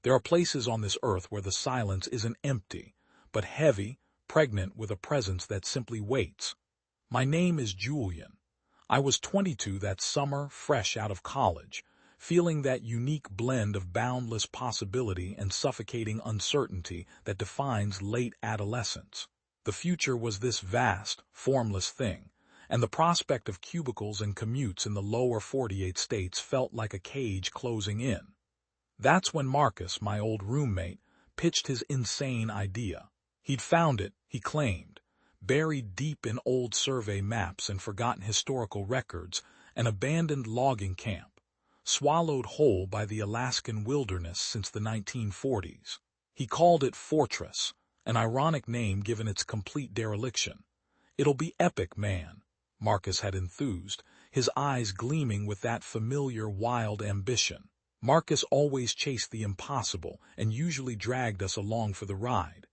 There are places on this earth where the silence isn't empty, but heavy, pregnant with a presence that simply waits. My name is Julian. I was 22 that summer, fresh out of college, feeling that unique blend of boundless possibility and suffocating uncertainty that defines late adolescence. The future was this vast, formless thing, and the prospect of cubicles and commutes in the lower 48 states felt like a cage closing in. That's when Marcus, my old roommate, pitched his insane idea. He'd found it, he claimed, buried deep in old survey maps and forgotten historical records, an abandoned logging camp, swallowed whole by the Alaskan wilderness since the 1940s. He called it Fortress, an ironic name given its complete dereliction. "It'll be epic, man," Marcus had enthused, his eyes gleaming with that familiar wild ambition. Marcus always chased the impossible and usually dragged us along for the ride.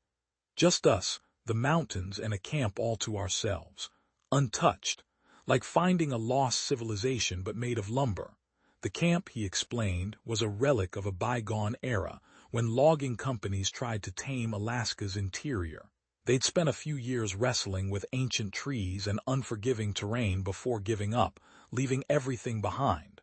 Just us, the mountains, and a camp all to ourselves, untouched, like finding a lost civilization but made of lumber. The camp, he explained, was a relic of a bygone era when logging companies tried to tame Alaska's interior. They'd spent a few years wrestling with ancient trees and unforgiving terrain before giving up, leaving everything behind.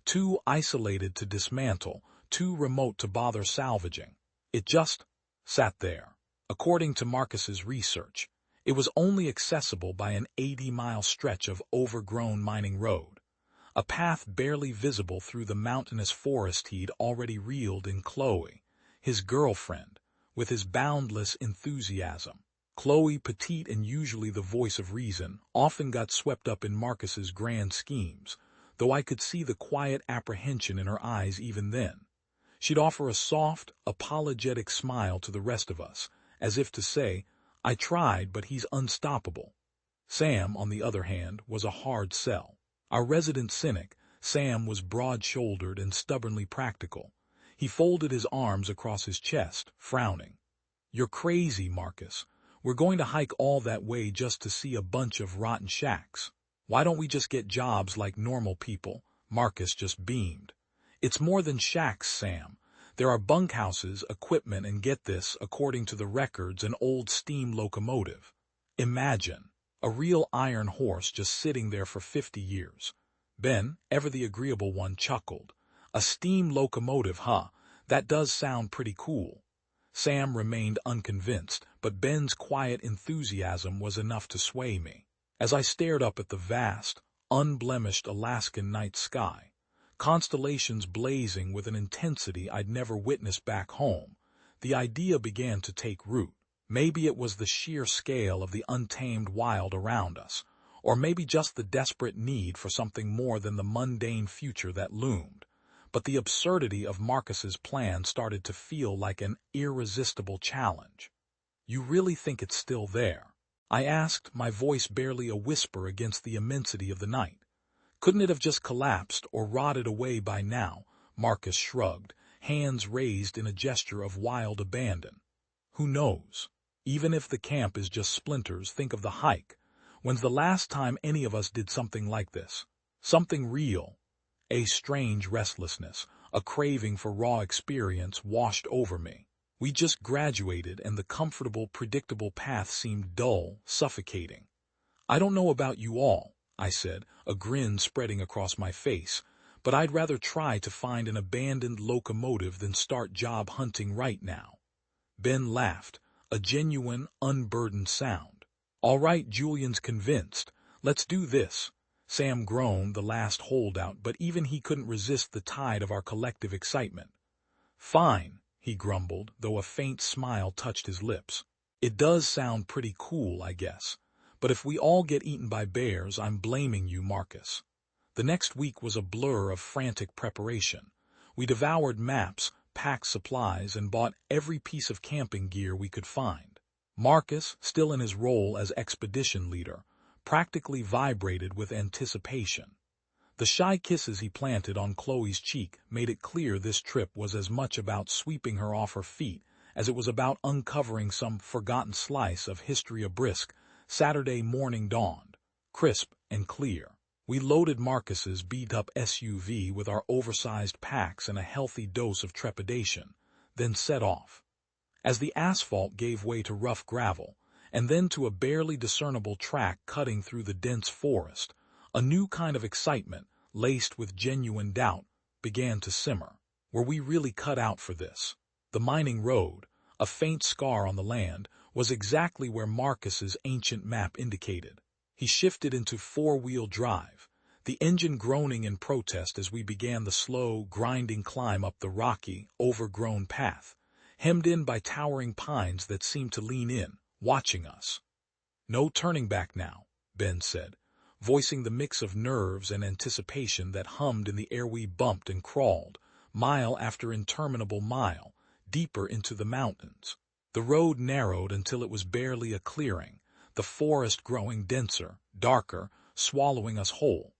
Too isolated to dismantle, too remote to bother salvaging. It just sat there. According to Marcus's research, it was only accessible by an 80-mile stretch of overgrown mining road, a path barely visible through the mountainous forest he'd already reeled in Chloe, his girlfriend, with his boundless enthusiasm. Chloe, petite and usually the voice of reason, often got swept up in Marcus's grand schemes, though I could see the quiet apprehension in her eyes even then. She'd offer a soft, apologetic smile to the rest of us, as if to say, "I tried, but he's unstoppable." Sam, on the other hand, was a hard sell. Our resident cynic, Sam was broad-shouldered and stubbornly practical. He folded his arms across his chest, frowning. "You're crazy, Marcus. We're going to hike all that way just to see a bunch of rotten shacks. Why don't we just get jobs like normal people?" Marcus just beamed. "It's more than shacks, Sam. There are bunkhouses, equipment, and get this, according to the records, an old steam locomotive. Imagine, a real iron horse just sitting there for 50 years. Ben, ever the agreeable one, chuckled. "A steam locomotive, huh? That does sound pretty cool." Sam remained unconvinced, but Ben's quiet enthusiasm was enough to sway me. As I stared up at the vast, unblemished Alaskan night sky, constellations blazing with an intensity I'd never witnessed back home, the idea began to take root. Maybe it was the sheer scale of the untamed wild around us, or maybe just the desperate need for something more than the mundane future that loomed. But the absurdity of Marcus's plan started to feel like an irresistible challenge. "You really think it's still there?" I asked, my voice barely a whisper against the immensity of the night. "Couldn't it have just collapsed or rotted away by now?" Marcus shrugged, hands raised in a gesture of wild abandon. "Who knows? Even if the camp is just splinters, think of the hike. When's the last time any of us did something like this? Something real?" A strange restlessness, a craving for raw experience washed over me. We just graduated and the comfortable, predictable path seemed dull, suffocating. "I don't know about you all," I said, a grin spreading across my face, "but I'd rather try to find an abandoned locomotive than start job hunting right now." Ben laughed, a genuine, unburdened sound. "All right, Julian's convinced. Let's do this." Sam groaned, the last holdout, but even he couldn't resist the tide of our collective excitement. "Fine," he grumbled, though a faint smile touched his lips. "It does sound pretty cool, I guess. But if we all get eaten by bears, I'm blaming you, Marcus." The next week was a blur of frantic preparation. We devoured maps, packed supplies, and bought every piece of camping gear we could find. Marcus, still in his role as expedition leader, practically vibrated with anticipation. The shy kisses he planted on Chloe's cheek made it clear this trip was as much about sweeping her off her feet as it was about uncovering some forgotten slice of history. A brisk Saturday morning dawned, crisp and clear. We loaded Marcus's beat-up SUV with our oversized packs and a healthy dose of trepidation. then set off. As the asphalt gave way to rough gravel, and then to a barely discernible track cutting through the dense forest, a new kind of excitement, laced with genuine doubt, began to simmer. Were we really cut out for this? The mining road, a faint scar on the land, was exactly where Marcus's ancient map indicated. He shifted into four-wheel drive, the engine groaning in protest as we began the slow, grinding climb up the rocky, overgrown path, hemmed in by towering pines that seemed to lean in, watching us. "No turning back now," Ben said, voicing the mix of nerves and anticipation that hummed in the air. We bumped and crawled, mile after interminable mile, deeper into the mountains. The road narrowed until it was barely a clearing, the forest growing denser, darker, swallowing us whole.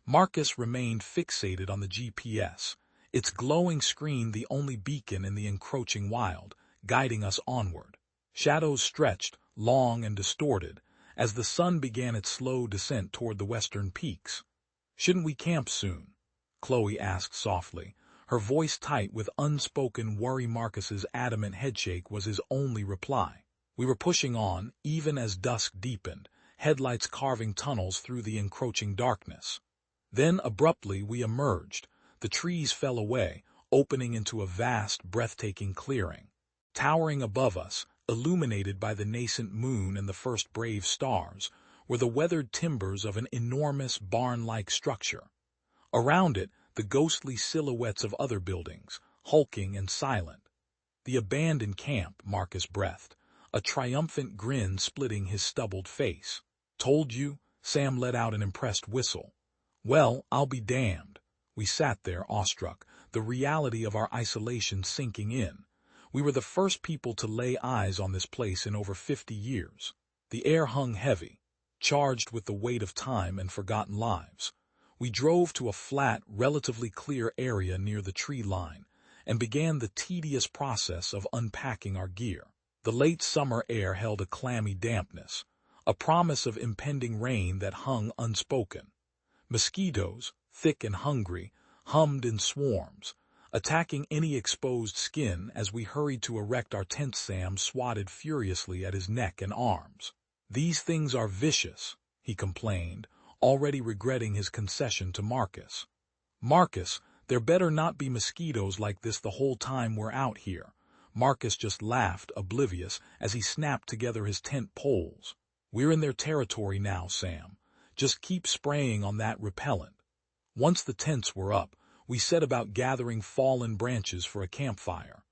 Marcus remained fixated on the GPS, its glowing screen the only beacon in the encroaching wild, guiding us onward. Shadows stretched, long and distorted, as the sun began its slow descent toward the western peaks. "Shouldn't we camp soon?" Chloe asked softly, her voice tight with unspoken worry. Marcus's adamant headshake was his only reply. We were pushing on, even as dusk deepened, headlights carving tunnels through the encroaching darkness. Then, abruptly, we emerged. The trees fell away, opening into a vast, breathtaking clearing. Towering above us, illuminated by the nascent moon and the first brave stars, were the weathered timbers of an enormous barn-like structure. Around it, the ghostly silhouettes of other buildings, hulking and silent. "The abandoned camp," Marcus breathed, a triumphant grin splitting his stubbled face. "Told you?" Sam let out an impressed whistle. "Well, I'll be damned." We sat there, awestruck, the reality of our isolation sinking in. We were the first people to lay eyes on this place in over 50 years. The air hung heavy, charged with the weight of time and forgotten lives. We drove to a flat, relatively clear area near the tree line, and began the tedious process of unpacking our gear. The late summer air held a clammy dampness, a promise of impending rain that hung unspoken. Mosquitoes, thick and hungry, hummed in swarms, attacking any exposed skin as we hurried to erect our tent. Sam swatted furiously at his neck and arms. "These things are vicious," he complained, already regretting his concession to Marcus. "Marcus, there better not be mosquitoes like this the whole time we're out here." Marcus just laughed, oblivious, as he snapped together his tent poles. "We're in their territory now, Sam. Just keep spraying on that repellent." Once the tents were up, we set about gathering fallen branches for a campfire.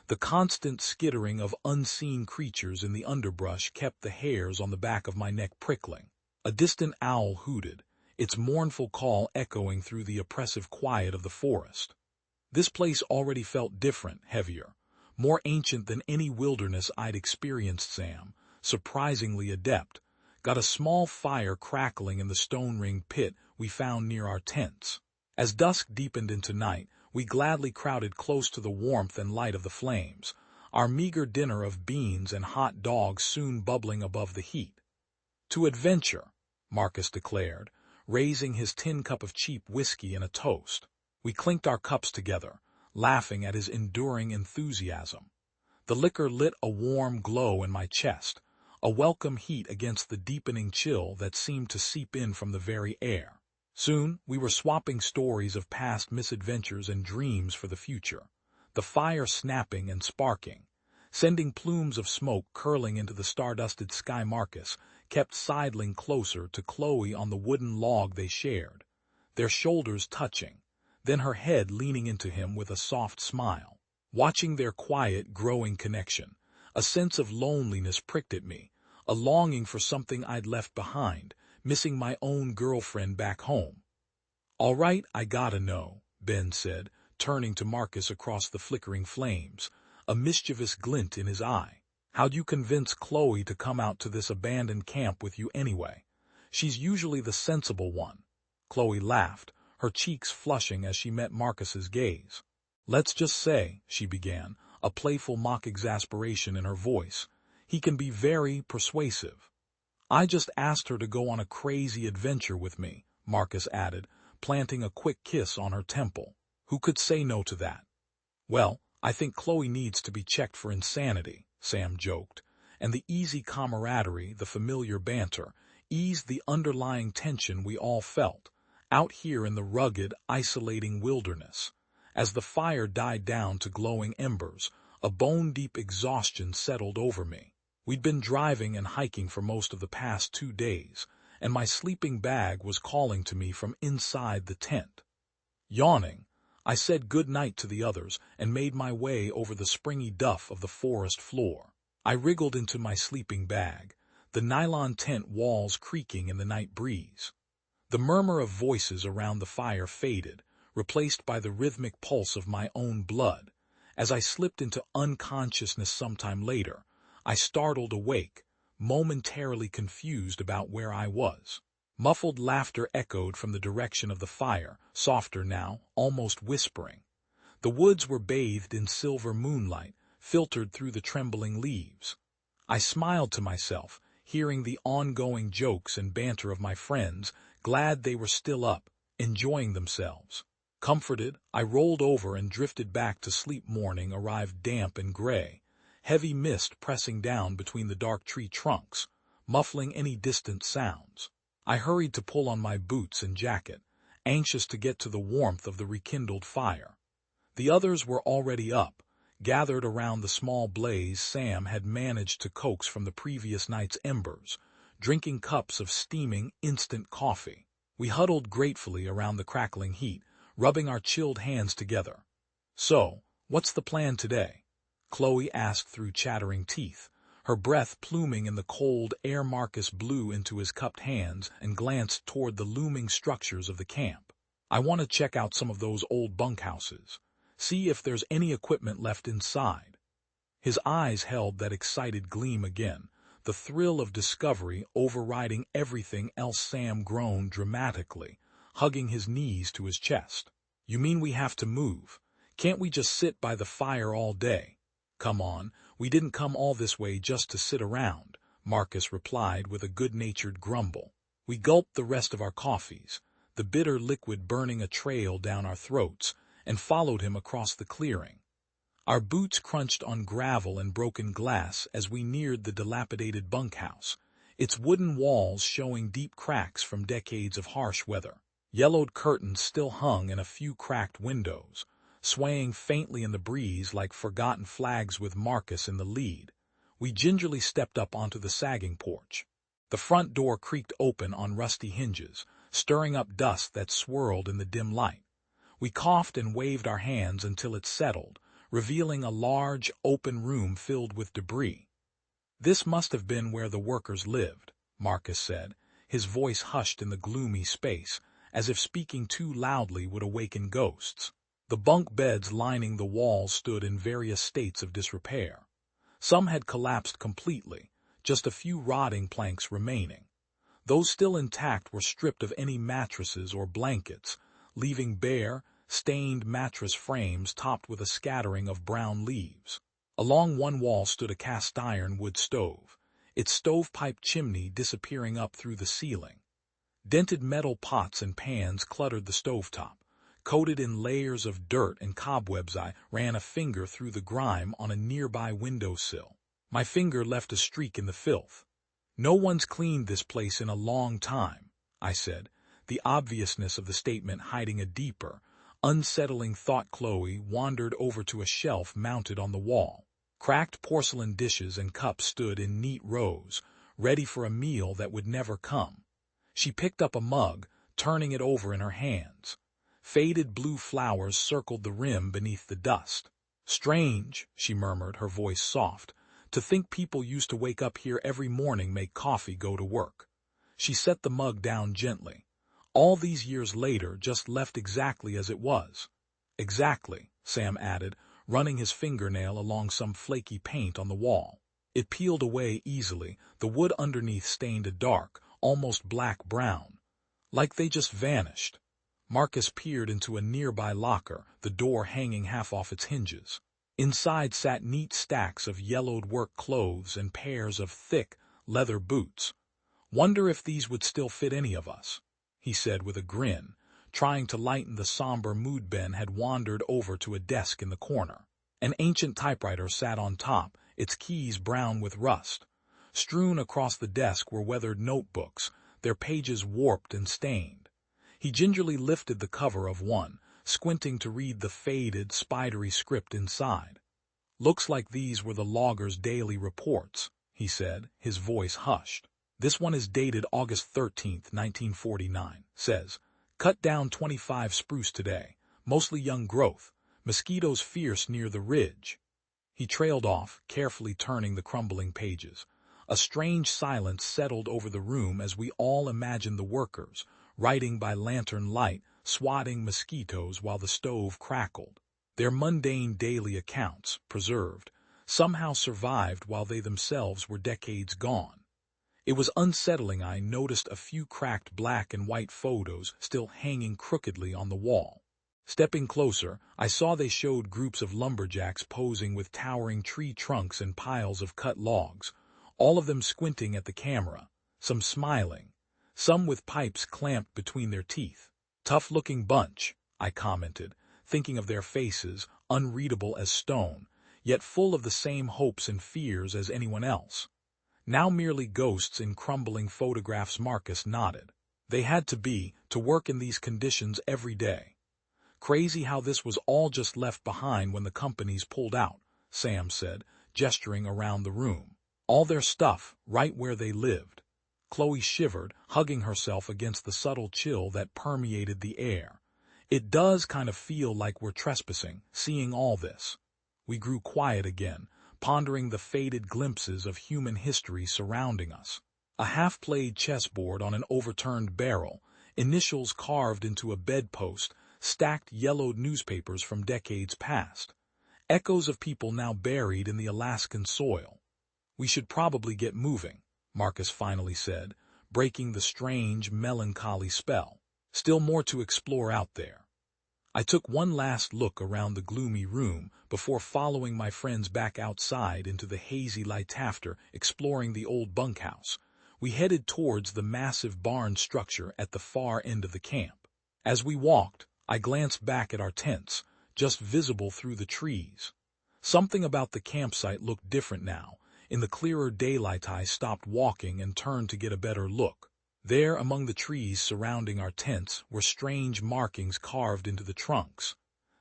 The constant skittering of unseen creatures in the underbrush kept the hairs on the back of my neck prickling. A distant owl hooted, its mournful call echoing through the oppressive quiet of the forest. This place already felt different, heavier, more ancient than any wilderness I'd experienced. Sam, surprisingly adept, got a small fire crackling in the stone-ringed pit we found near our tents. As dusk deepened into night, we gladly crowded close to the warmth and light of the flames, our meager dinner of beans and hot dogs soon bubbling above the heat. "To adventure," Marcus declared, raising his tin cup of cheap whiskey in a toast. We clinked our cups together, laughing at his enduring enthusiasm. The liquor lit a warm glow in my chest, a welcome heat against the deepening chill that seemed to seep in from the very air. Soon, we were swapping stories of past misadventures and dreams for the future, the fire snapping and sparking, sending plumes of smoke curling into the stardusted sky. Marcus kept sidling closer to Chloe on the wooden log they shared, their shoulders touching, then her head leaning into him with a soft smile. Watching their quiet, growing connection, a sense of loneliness pricked at me, a longing for something I'd left behind, missing my own girlfriend back home. "All right, I gotta know," Ben said, turning to Marcus across the flickering flames, a mischievous glint in his eye. "How'd you convince Chloe to come out to this abandoned camp with you anyway? She's usually the sensible one." Chloe laughed, her cheeks flushing as she met Marcus's gaze. "Let's just say," she began, a playful mock exasperation in her voice, "he can be very persuasive." "I just asked her to go on a crazy adventure with me," Marcus added, planting a quick kiss on her temple. "Who could say no to that?" "Well, "I think Chloe needs to be checked for insanity," Sam joked, and the easy camaraderie, the familiar banter, eased the underlying tension we all felt, out here in the rugged, isolating wilderness. As the fire died down to glowing embers, a bone-deep exhaustion settled over me. We'd been driving and hiking for most of the past 2 days, and my sleeping bag was calling to me from inside the tent. Yawning, I said good night to the others and made my way over the springy duff of the forest floor. I wriggled into my sleeping bag, the nylon tent walls creaking in the night breeze. The murmur of voices around the fire faded, replaced by the rhythmic pulse of my own blood. As I slipped into unconsciousness sometime later, I startled awake, momentarily confused about where I was. Muffled laughter echoed from the direction of the fire, softer now, almost whispering. The woods were bathed in silver moonlight, filtered through the trembling leaves. I smiled to myself, hearing the ongoing jokes and banter of my friends, glad they were still up, enjoying themselves. Comforted, I rolled over and drifted back to sleep. Morning arrived damp and gray, heavy mist pressing down between the dark tree trunks, muffling any distant sounds. I hurried to pull on my boots and jacket, anxious to get to the warmth of the rekindled fire. The others were already up, gathered around the small blaze Sam had managed to coax from the previous night's embers, drinking cups of steaming instant coffee. We huddled gratefully around the crackling heat, rubbing our chilled hands together. "So, what's the plan today?" Chloe asked through chattering teeth, her breath pluming in the cold air. Marcus blew into his cupped hands and glanced toward the looming structures of the camp. "I want to check out some of those old bunkhouses, see if there's any equipment left inside." His eyes held that excited gleam again, the thrill of discovery overriding everything else. Sam groaned dramatically, hugging his knees to his chest. "You mean we have to move? Can't we just sit by the fire all day?" "Come on, we didn't come all this way just to sit around," Marcus replied with a good-natured grumble. We gulped the rest of our coffees, the bitter liquid burning a trail down our throats, and followed him across the clearing. Our boots crunched on gravel and broken glass as we neared the dilapidated bunkhouse, its wooden walls showing deep cracks from decades of harsh weather. Yellowed curtains still hung in a few cracked windows, swaying faintly in the breeze like forgotten flags. With Marcus in the lead, we gingerly stepped up onto the sagging porch. The front door creaked open on rusty hinges, stirring up dust that swirled in the dim light. We coughed and waved our hands until it settled, revealing a large, open room filled with debris. "This must have been where the workers lived," Marcus said, his voice hushed in the gloomy space, as if speaking too loudly would awaken ghosts. The bunk beds lining the walls stood in various states of disrepair. Some had collapsed completely, just a few rotting planks remaining. Those still intact were stripped of any mattresses or blankets, leaving bare, stained mattress frames topped with a scattering of brown leaves. Along one wall stood a cast-iron wood stove, its stovepipe chimney disappearing up through the ceiling. Dented metal pots and pans cluttered the stovetop, coated in layers of dirt and cobwebs. I ran a finger through the grime on a nearby windowsill. My finger left a streak in the filth. "No one's cleaned this place in a long time," I said, the obviousness of the statement hiding a deeper, unsettling thought. Chloe wandered over to a shelf mounted on the wall. Cracked porcelain dishes and cups stood in neat rows, ready for a meal that would never come. She picked up a mug, turning it over in her hands. Faded blue flowers circled the rim beneath the dust. "Strange," she murmured, her voice soft, "to think people used to wake up here every morning, make coffee, go to work." She set the mug down gently. "All these years later, just left exactly as it was." "Exactly," Sam added, running his fingernail along some flaky paint on the wall. It peeled away easily, the wood underneath stained a dark, almost black-brown. "Like they just vanished." Marcus peered into a nearby locker, the door hanging half off its hinges. Inside sat neat stacks of yellowed work clothes and pairs of thick, leather boots. "Wonder if these would still fit any of us," he said with a grin, trying to lighten the somber mood. Ben had wandered over to a desk in the corner. An ancient typewriter sat on top, its keys brown with rust. Strewn across the desk were weathered notebooks, their pages warped and stained. He gingerly lifted the cover of one, squinting to read the faded, spidery script inside. "Looks like these were the logger's daily reports," he said, his voice hushed. "This one is dated August 13th, 1949. Says, cut down 25 spruce today, mostly young growth, mosquitoes fierce near the ridge." He trailed off, carefully turning the crumbling pages. A strange silence settled over the room as we all imagined the workers, writing by lantern light, swatting mosquitoes while the stove crackled. Their mundane daily accounts, preserved, somehow survived while they themselves were decades gone. It was unsettling. I noticed a few cracked black and white photos still hanging crookedly on the wall. Stepping closer, I saw they showed groups of lumberjacks posing with towering tree trunks and piles of cut logs, all of them squinting at the camera, some smiling, some with pipes clamped between their teeth. "Tough-looking bunch," I commented, thinking of their faces, unreadable as stone, yet full of the same hopes and fears as anyone else. "Now merely ghosts in crumbling photographs." Marcus nodded. "They had to be, to work in these conditions every day. Crazy how this was all just left behind when the companies pulled out," Sam said, gesturing around the room. "All their stuff, right where they lived." Chloe shivered, hugging herself against the subtle chill that permeated the air. "It does kind of feel like we're trespassing, seeing all this." We grew quiet again, pondering the faded glimpses of human history surrounding us. A half-played chessboard on an overturned barrel, initials carved into a bedpost, stacked yellowed newspapers from decades past. Echoes of people now buried in the Alaskan soil. "We should probably get moving," Marcus finally said, breaking the strange, melancholy spell. "Still more to explore out there." I took one last look around the gloomy room before following my friends back outside into the hazy light. After exploring the old bunkhouse, we headed towards the massive barn structure at the far end of the camp. As we walked, I glanced back at our tents, just visible through the trees. Something about the campsite looked different now. In the clearer daylight, I stopped walking and turned to get a better look. There, among the trees surrounding our tents, were strange markings carved into the trunks.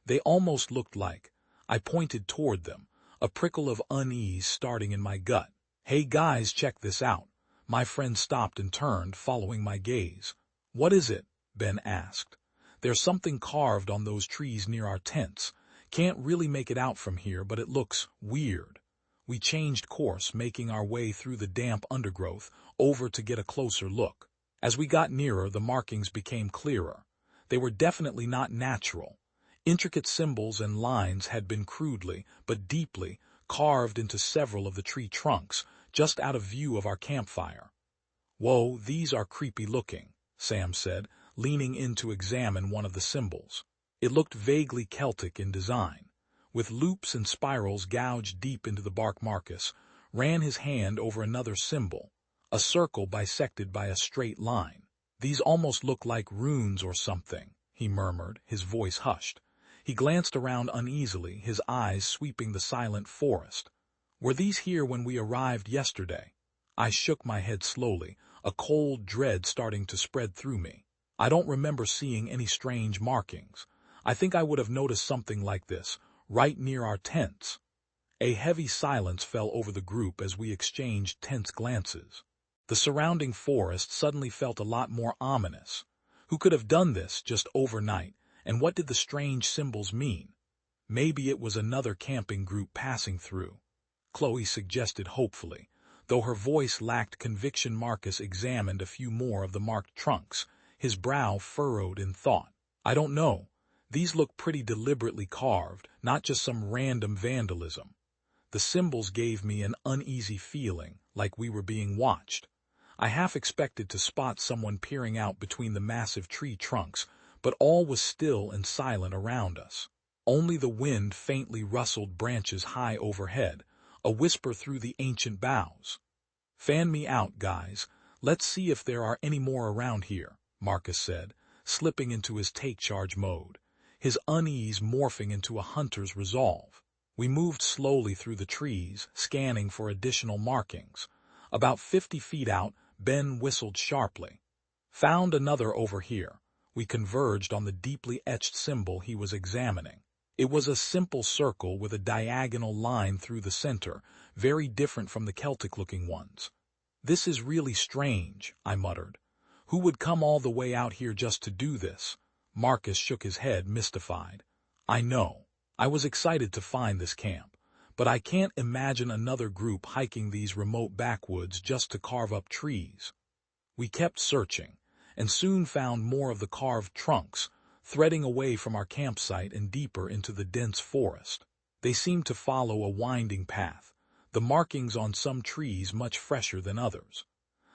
They almost looked like, I pointed toward them, a prickle of unease starting in my gut. "Hey guys, check this out." My friend stopped and turned, following my gaze. "What is it?" Ben asked. "There's something carved on those trees near our tents. Can't really make it out from here, but it looks weird." We changed course, making our way through the damp undergrowth, over to get a closer look. As we got nearer, the markings became clearer. They were definitely not natural. Intricate symbols and lines had been crudely, but deeply, carved into several of the tree trunks, just out of view of our campfire. "Whoa, these are creepy looking," Sam said, leaning in to examine one of the symbols. It looked vaguely Celtic in design, with loops and spirals gouged deep into the bark. Marcus ran his hand over another symbol, a circle bisected by a straight line. "These almost look like runes or something," he murmured, his voice hushed. He glanced around uneasily, his eyes sweeping the silent forest. "Were these here when we arrived yesterday?" I shook my head slowly, a cold dread starting to spread through me. "I don't remember seeing any strange markings. I think I would have noticed something like this, right near our tents." A heavy silence fell over the group as we exchanged tense glances. The surrounding forest suddenly felt a lot more ominous. Who could have done this just overnight, and what did the strange symbols mean? Maybe it was another camping group passing through, Chloe suggested hopefully, though her voice lacked conviction. Marcus examined a few more of the marked trunks, his brow furrowed in thought. "I don't know. These look pretty deliberately carved, not just some random vandalism." The symbols gave me an uneasy feeling, like we were being watched. I half expected to spot someone peering out between the massive tree trunks, but all was still and silent around us. Only the wind faintly rustled branches high overhead, a whisper through the ancient boughs. "Fan me out, guys. Let's see if there are any more around here," Marcus said, slipping into his take-charge mode, his unease morphing into a hunter's resolve. We moved slowly through the trees, scanning for additional markings. About 50 feet out, Ben whistled sharply. Found another over here. We converged on the deeply etched symbol he was examining. It was a simple circle with a diagonal line through the center, very different from the Celtic-looking ones. "This is really strange," I muttered. "Who would come all the way out here just to do this?" Marcus shook his head, mystified. "I know. I was excited to find this camp, but I can't imagine another group hiking these remote backwoods just to carve up trees." We kept searching, and soon found more of the carved trunks, threading away from our campsite and deeper into the dense forest. They seemed to follow a winding path, the markings on some trees much fresher than others.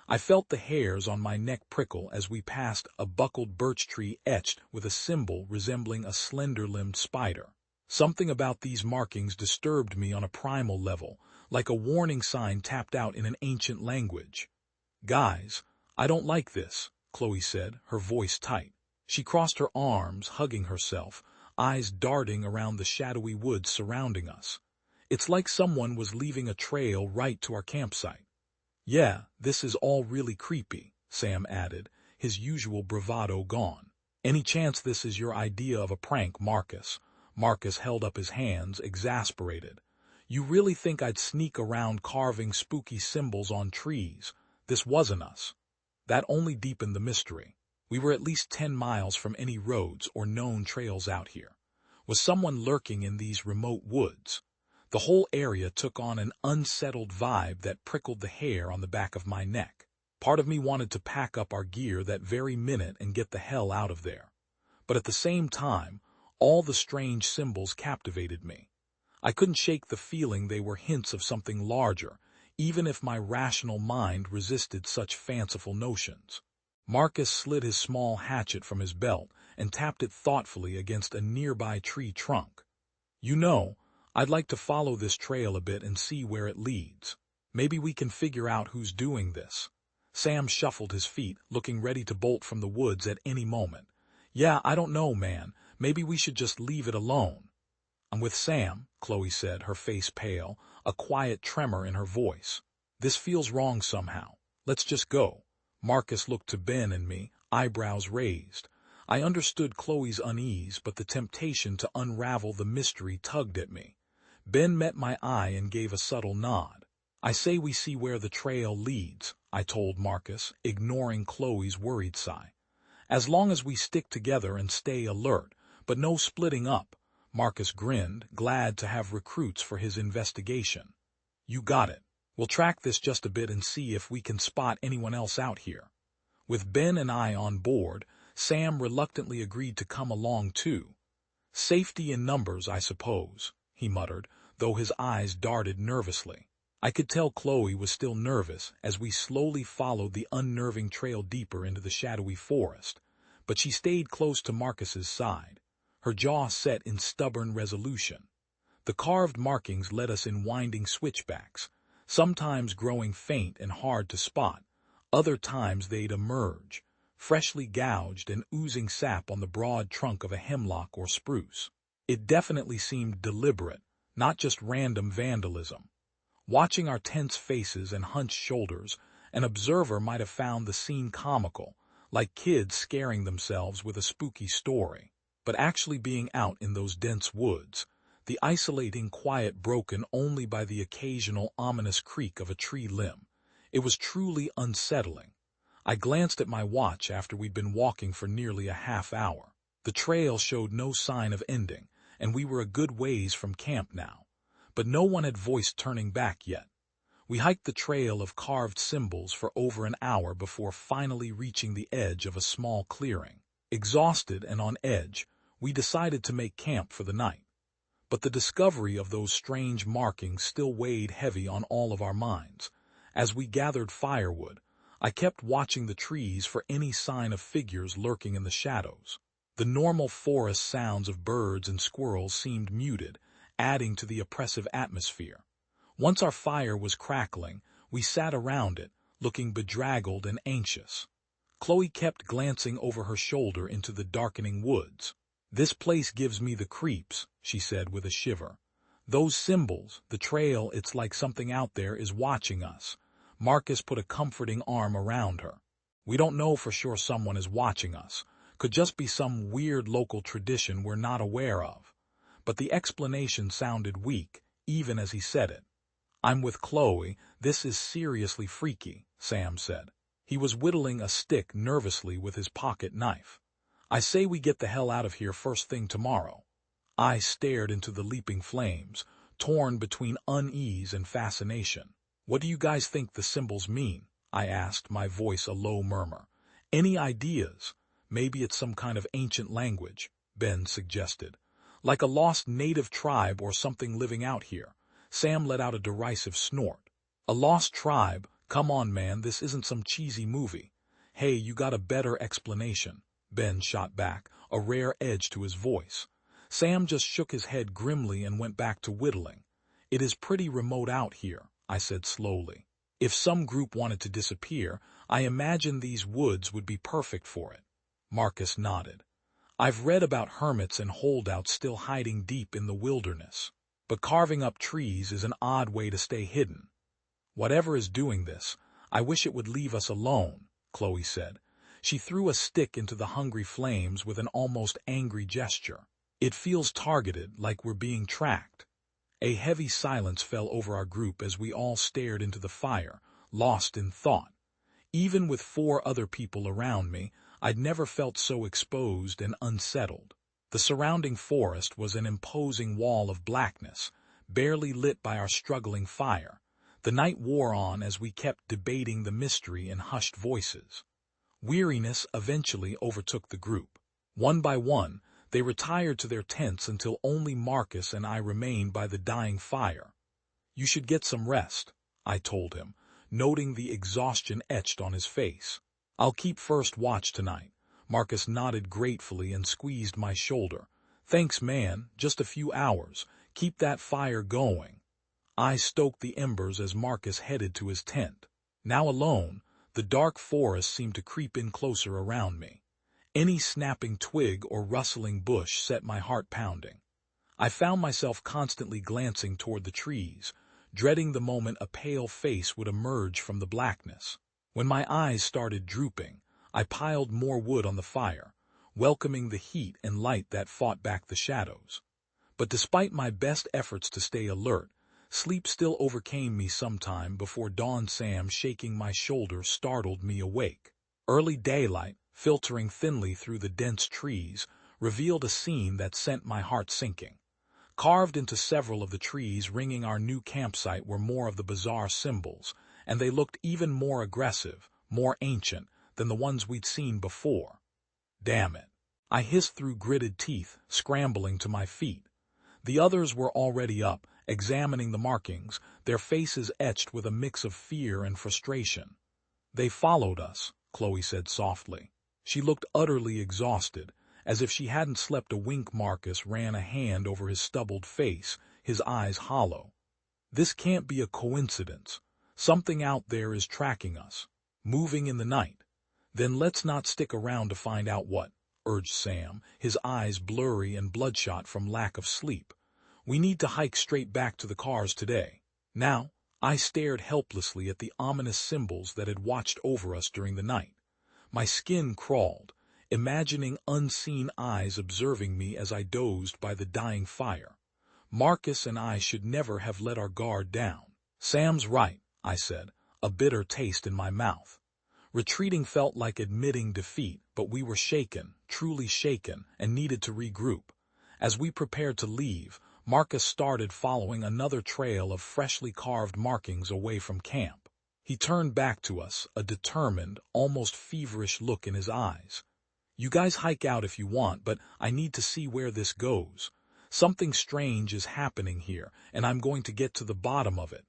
I felt the hairs on my neck prickle as we passed a buckled birch tree etched with a symbol resembling a slender-limbed spider. Something about these markings disturbed me on a primal level, like a warning sign tapped out in an ancient language. "Guys, I don't like this," Chloe said, her voice tight. She crossed her arms, hugging herself, eyes darting around the shadowy woods surrounding us. "It's like someone was leaving a trail right to our campsite." "Yeah, this is all really creepy," Sam added, his usual bravado gone. "Any chance this is your idea of a prank, Marcus?" Marcus held up his hands, exasperated. "You really think I'd sneak around carving spooky symbols on trees? This wasn't us." That only deepened the mystery. We were at least 10 miles from any roads or known trails out here. Was someone lurking in these remote woods? The whole area took on an unsettled vibe that prickled the hair on the back of my neck. Part of me wanted to pack up our gear that very minute and get the hell out of there. But at the same time, all the strange symbols captivated me. I couldn't shake the feeling they were hints of something larger, even if my rational mind resisted such fanciful notions. Marcus slid his small hatchet from his belt and tapped it thoughtfully against a nearby tree trunk. "You know, I'd like to follow this trail a bit and see where it leads. Maybe we can figure out who's doing this." Sam shuffled his feet, looking ready to bolt from the woods at any moment. "Yeah, I don't know, man. Maybe we should just leave it alone." "I'm with Sam," Chloe said, her face pale, a quiet tremor in her voice. "This feels wrong somehow. Let's just go." Marcus looked to Ben and me, eyebrows raised. I understood Chloe's unease, but the temptation to unravel the mystery tugged at me. Ben met my eye and gave a subtle nod. "I say we see where the trail leads," I told Marcus, ignoring Chloe's worried sigh. "As long as we stick together and stay alert, but no splitting up." Marcus grinned, glad to have recruits for his investigation. "You got it. We'll track this just a bit and see if we can spot anyone else out here." With Ben and I on board, Sam reluctantly agreed to come along too. "Safety in numbers, I suppose," he muttered, though his eyes darted nervously. I could tell Chloe was still nervous as we slowly followed the unnerving trail deeper into the shadowy forest, but she stayed close to Marcus's side, her jaw set in stubborn resolution. The carved markings led us in winding switchbacks, sometimes growing faint and hard to spot. Other times they'd emerge, freshly gouged and oozing sap on the broad trunk of a hemlock or spruce. It definitely seemed deliberate, not just random vandalism. Watching our tense faces and hunched shoulders, an observer might have found the scene comical, like kids scaring themselves with a spooky story. But actually being out in those dense woods, the isolating quiet broken only by the occasional ominous creak of a tree limb, it was truly unsettling. I glanced at my watch after we'd been walking for nearly a half hour. The trail showed no sign of ending, and we were a good ways from camp now. But no one had voiced turning back yet. We hiked the trail of carved symbols for over an hour before finally reaching the edge of a small clearing. Exhausted and on edge, we decided to make camp for the night. But the discovery of those strange markings still weighed heavy on all of our minds. As we gathered firewood, I kept watching the trees for any sign of figures lurking in the shadows. The normal forest sounds of birds and squirrels seemed muted, adding to the oppressive atmosphere. Once our fire was crackling, we sat around it, looking bedraggled and anxious. Chloe kept glancing over her shoulder into the darkening woods. "This place gives me the creeps," she said with a shiver. Those symbols, the trail, it's like something out there is watching us. Marcus put a comforting arm around her. We don't know for sure someone is watching us. Could just be some weird local tradition we're not aware of. But the explanation sounded weak, even as he said it. I'm with Chloe, this is seriously freaky, Sam said. He was whittling a stick nervously with his pocket knife. I say we get the hell out of here first thing tomorrow. I stared into the leaping flames, torn between unease and fascination. What do you guys think the symbols mean? I asked, my voice a low murmur. Any ideas? Maybe it's some kind of ancient language, Ben suggested. Like a lost native tribe or something living out here. Sam let out a derisive snort. A lost tribe? Come on, man, this isn't some cheesy movie. Hey, you got a better explanation, Ben shot back, a rare edge to his voice. Sam just shook his head grimly and went back to whittling. It is pretty remote out here, I said slowly. If some group wanted to disappear, I imagine these woods would be perfect for it. Marcus nodded. I've read about hermits and holdouts still hiding deep in the wilderness. But carving up trees is an odd way to stay hidden. Whatever is doing this, I wish it would leave us alone, Chloe said. She threw a stick into the hungry flames with an almost angry gesture. It feels targeted, like we're being tracked. A heavy silence fell over our group as we all stared into the fire, lost in thought. Even with 4 other people around me, I'd never felt so exposed and unsettled. The surrounding forest was an imposing wall of blackness, barely lit by our struggling fire. The night wore on as we kept debating the mystery in hushed voices. Weariness eventually overtook the group. One by one, they retired to their tents until only Marcus and I remained by the dying fire. You should get some rest, I told him, noting the exhaustion etched on his face. I'll keep first watch tonight. Marcus nodded gratefully and squeezed my shoulder. Thanks, man, just a few hours. Keep that fire going. I stoked the embers as Marcus headed to his tent. Now alone, the dark forest seemed to creep in closer around me. Any snapping twig or rustling bush set my heart pounding. I found myself constantly glancing toward the trees, dreading the moment a pale face would emerge from the blackness. When my eyes started drooping, I piled more wood on the fire, welcoming the heat and light that fought back the shadows. But despite my best efforts to stay alert, sleep still overcame me sometime before dawn. Sam shaking my shoulder startled me awake. Early daylight, filtering thinly through the dense trees, revealed a scene that sent my heart sinking. Carved into several of the trees ringing our new campsite were more of the bizarre symbols, and they looked even more aggressive, more ancient, than the ones we'd seen before. Damn it! I hissed through gritted teeth, scrambling to my feet. The others were already up, examining the markings, their faces etched with a mix of fear and frustration. They followed us, Chloe said softly. She looked utterly exhausted, as if she hadn't slept a wink. Marcus ran a hand over his stubbled face, his eyes hollow. This can't be a coincidence. Something out there is tracking us, moving in the night. Then let's not stick around to find out what, urged Sam, his eyes blurry and bloodshot from lack of sleep. We need to hike straight back to the cars today. Now, I stared helplessly at the ominous symbols that had watched over us during the night. My skin crawled, imagining unseen eyes observing me as I dozed by the dying fire. Marcus and I should never have let our guard down. Sam's right, I said, a bitter taste in my mouth. Retreating felt like admitting defeat, but we were shaken, truly shaken, and needed to regroup. As we prepared to leave, Marcus started following another trail of freshly carved markings away from camp. He turned back to us, a determined, almost feverish look in his eyes. You guys hike out if you want, but I need to see where this goes. Something strange is happening here, and I'm going to get to the bottom of it.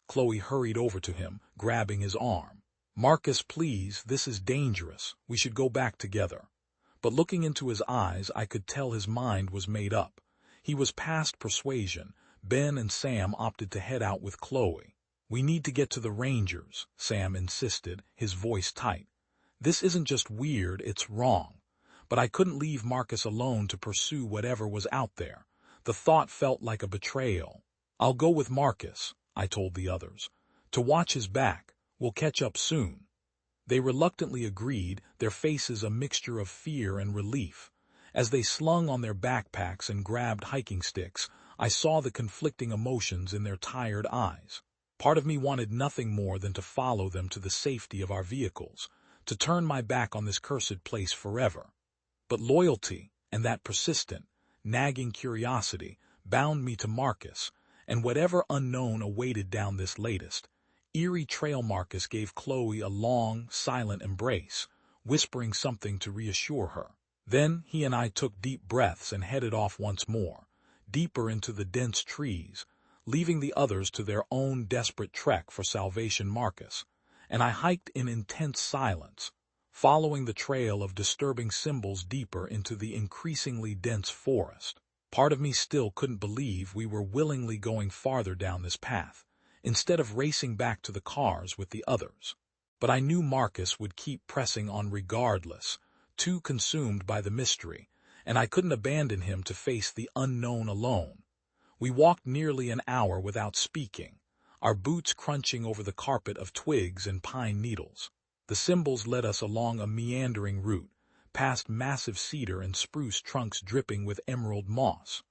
Chloe hurried over to him, grabbing his arm. Marcus, please, this is dangerous. We should go back together. But looking into his eyes, I could tell his mind was made up. He was past persuasion. Ben and Sam opted to head out with Chloe. We need to get to the Rangers, Sam insisted, his voice tight. This isn't just weird, it's wrong. But I couldn't leave Marcus alone to pursue whatever was out there. The thought felt like a betrayal. "I'll go with Marcus," I told the others. "To watch his back. We'll catch up soon." They reluctantly agreed, their faces a mixture of fear and relief. As they slung on their backpacks and grabbed hiking sticks, I saw the conflicting emotions in their tired eyes. Part of me wanted nothing more than to follow them to the safety of our vehicles, to turn my back on this cursed place forever. But loyalty, and that persistent, nagging curiosity, bound me to Marcus, and whatever unknown awaited down this latest, eerie trail. Marcus gave Chloe a long, silent embrace, whispering something to reassure her. Then he and I took deep breaths and headed off once more, deeper into the dense trees, leaving the others to their own desperate trek for salvation. Marcus and I hiked in intense silence, following the trail of disturbing symbols deeper into the increasingly dense forest. Part of me still couldn't believe we were willingly going farther down this path, instead of racing back to the cars with the others. But I knew Marcus would keep pressing on regardless, too consumed by the mystery, and I couldn't abandon him to face the unknown alone. We walked nearly an hour without speaking, our boots crunching over the carpet of twigs and pine needles. The symbols led us along a meandering route, past massive cedar and spruce trunks dripping with emerald moss.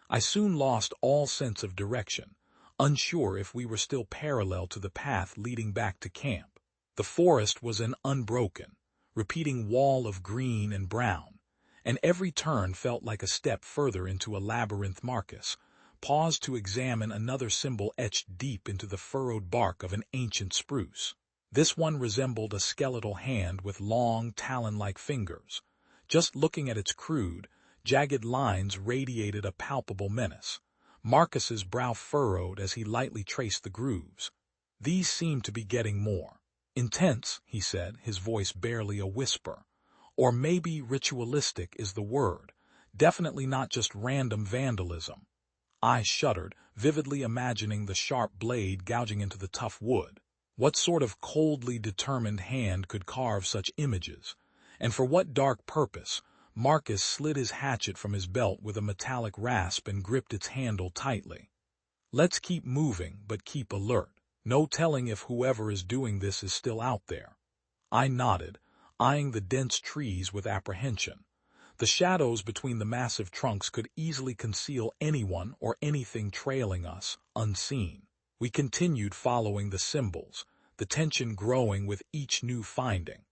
I soon lost all sense of direction, unsure if we were still parallel to the path leading back to camp. The forest was an unbroken, repeating wall of green and brown, and every turn felt like a step further into a labyrinth. Marcus paused to examine another symbol etched deep into the furrowed bark of an ancient spruce. This one resembled a skeletal hand with long, talon-like fingers. Just looking at its crude, jagged lines radiated a palpable menace. Marcus's brow furrowed as he lightly traced the grooves. "These seem to be getting more intense," he said, his voice barely a whisper. "Or maybe ritualistic is the word. Definitely not just random vandalism." I shuddered, vividly imagining the sharp blade gouging into the tough wood. What sort of coldly determined hand could carve such images? And for what dark purpose? Marcus slid his hatchet from his belt with a metallic rasp and gripped its handle tightly. "Let's keep moving, but keep alert. No telling if whoever is doing this is still out there." I nodded, eyeing the dense trees with apprehension. The shadows between the massive trunks could easily conceal anyone or anything trailing us, unseen. We continued following the symbols, the tension growing with each new finding.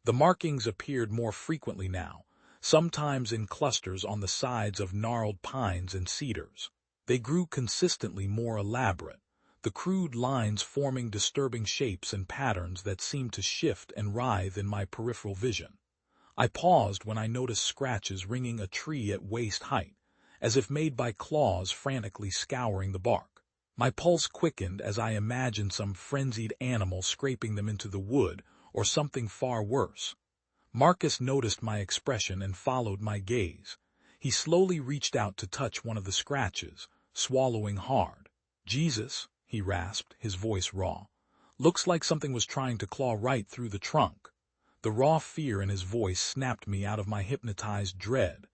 The markings appeared more frequently now, sometimes in clusters on the sides of gnarled pines and cedars. They grew consistently more elaborate, the crude lines forming disturbing shapes and patterns that seemed to shift and writhe in my peripheral vision. I paused when I noticed scratches ringing a tree at waist height, as if made by claws frantically scouring the bark. My pulse quickened as I imagined some frenzied animal scraping them into the wood, or something far worse. Marcus noticed my expression and followed my gaze. He slowly reached out to touch one of the scratches, swallowing hard. "Jesus," he rasped, his voice raw. "Looks like something was trying to claw right through the trunk." The raw fear in his voice snapped me out of my hypnotized dread.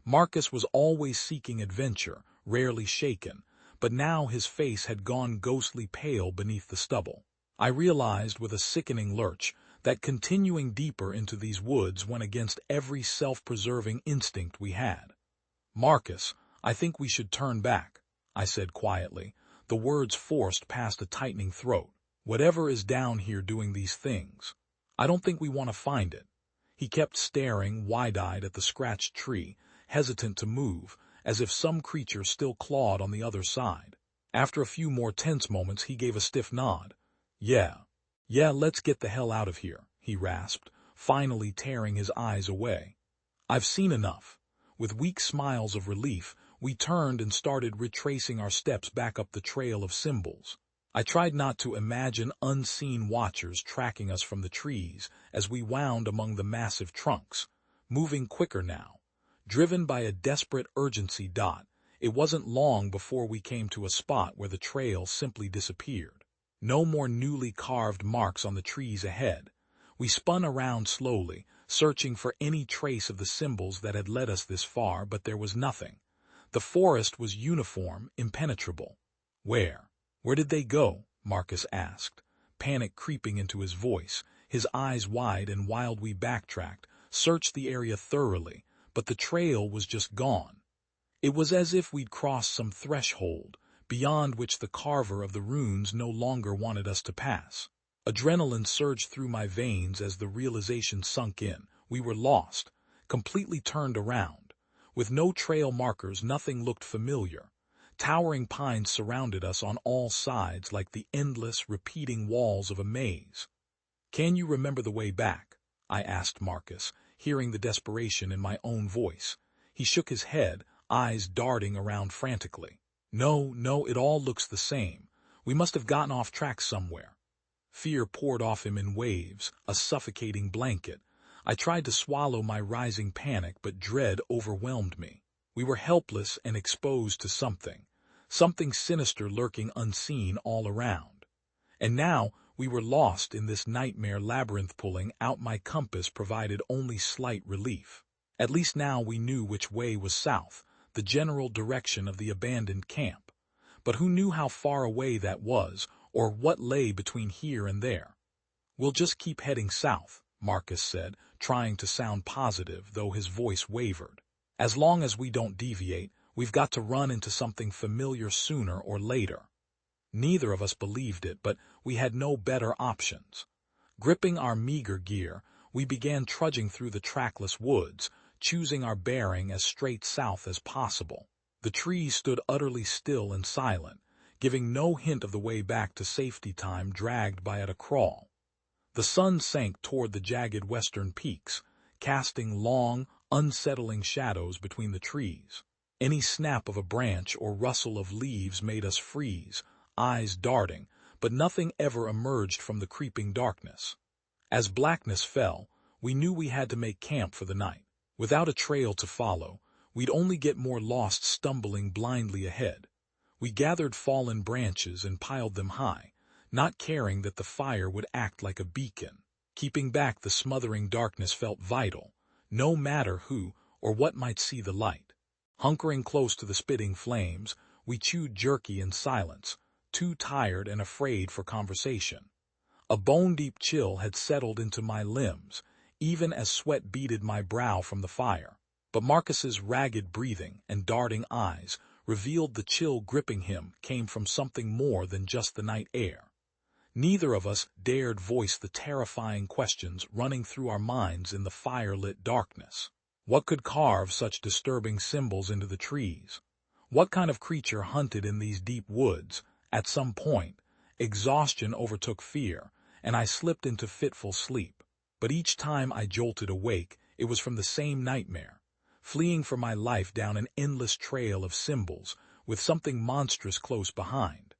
Marcus was always seeking adventure, rarely shaken, but now his face had gone ghostly pale beneath the stubble. I realized with a sickening lurch that continuing deeper into these woods went against every self-preserving instinct we had. "Marcus, I think we should turn back," I said quietly, the words forced past a tightening throat. "Whatever is down here doing these things, I don't think we want to find it." He kept staring wide-eyed at the scratched tree, hesitant to move, as if some creature still clawed on the other side. After a few more tense moments, he gave a stiff nod. Yeah, let's get the hell out of here," he rasped, finally tearing his eyes away. "I've seen enough." With weak smiles of relief, we turned and started retracing our steps back up the trail of symbols. I tried not to imagine unseen watchers tracking us from the trees as we wound among the massive trunks, moving quicker now. Driven by a desperate urgency. It wasn't long before we came to a spot where the trail simply disappeared. No more newly carved marks on the trees ahead. We spun around slowly, searching for any trace of the symbols that had led us this far, but there was nothing. The forest was uniform, impenetrable. Where? Where did they go? Marcus asked, panic creeping into his voice, his eyes wide, and while we backtracked, searched the area thoroughly, but the trail was just gone. It was as if we'd crossed some threshold, beyond which the carver of the runes no longer wanted us to pass. Adrenaline surged through my veins as the realization sunk in. We were lost, completely turned around. With no trail markers, nothing looked familiar. Towering pines surrounded us on all sides like the endless, repeating walls of a maze. "Can you remember the way back?" I asked Marcus, hearing the desperation in my own voice. He shook his head, eyes darting around frantically. No, it all looks the same. We must have gotten off track somewhere." Fear poured off him in waves, a suffocating blanket. I tried to swallow my rising panic, but dread overwhelmed me. We were helpless and exposed to something sinister lurking unseen all around. And now we were lost in this nightmare labyrinth. Pulling out my compass provided only slight relief. At least now we knew which way was south, the general direction of the abandoned camp. But who knew how far away that was, or what lay between here and there? "We'll just keep heading south," Marcus said, trying to sound positive, though his voice wavered. "As long as we don't deviate, we've got to run into something familiar sooner or later." Neither of us believed it, but we had no better options. Gripping our meager gear, we began trudging through the trackless woods, choosing our bearing as straight south as possible. The trees stood utterly still and silent, giving no hint of the way back to safety. Time dragged by at a crawl. The sun sank toward the jagged western peaks, casting long, unsettling shadows between the trees. Any snap of a branch or rustle of leaves made us freeze, eyes darting, but nothing ever emerged from the creeping darkness. As blackness fell, we knew we had to make camp for the night. Without a trail to follow, we'd only get more lost stumbling blindly ahead. We gathered fallen branches and piled them high, not caring that the fire would act like a beacon. Keeping back the smothering darkness felt vital, no matter who or what might see the light. Hunkering close to the spitting flames, we chewed jerky in silence, too tired and afraid for conversation. A bone-deep chill had settled into my limbs, even as sweat beaded my brow from the fire. But Marcus's ragged breathing and darting eyes revealed the chill gripping him came from something more than just the night air. Neither of us dared voice the terrifying questions running through our minds in the fire-lit darkness. What could carve such disturbing symbols into the trees? What kind of creature hunted in these deep woods? At some point, exhaustion overtook fear, and I slipped into fitful sleep. But each time I jolted awake, it was from the same nightmare, fleeing for my life down an endless trail of symbols, with something monstrous close behind.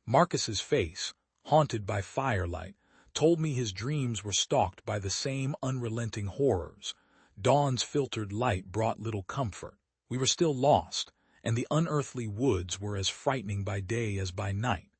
Marcus's face, haunted by firelight, told me his dreams were stalked by the same unrelenting horrors. Dawn's filtered light brought little comfort. We were still lost, and the unearthly woods were as frightening by day as by night.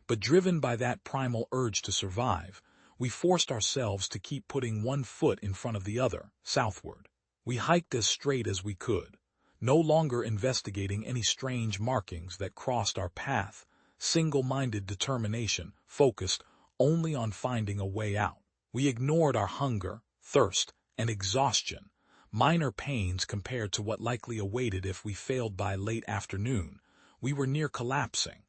But driven by that primal urge to survive, we forced ourselves to keep putting one foot in front of the other, southward. We hiked as straight as we could, no longer investigating any strange markings that crossed our path, single-minded determination, focused only on finding a way out. We ignored our hunger, thirst, and exhaustion, minor pains compared to what likely awaited if we failed. By late afternoon, we were near collapsing.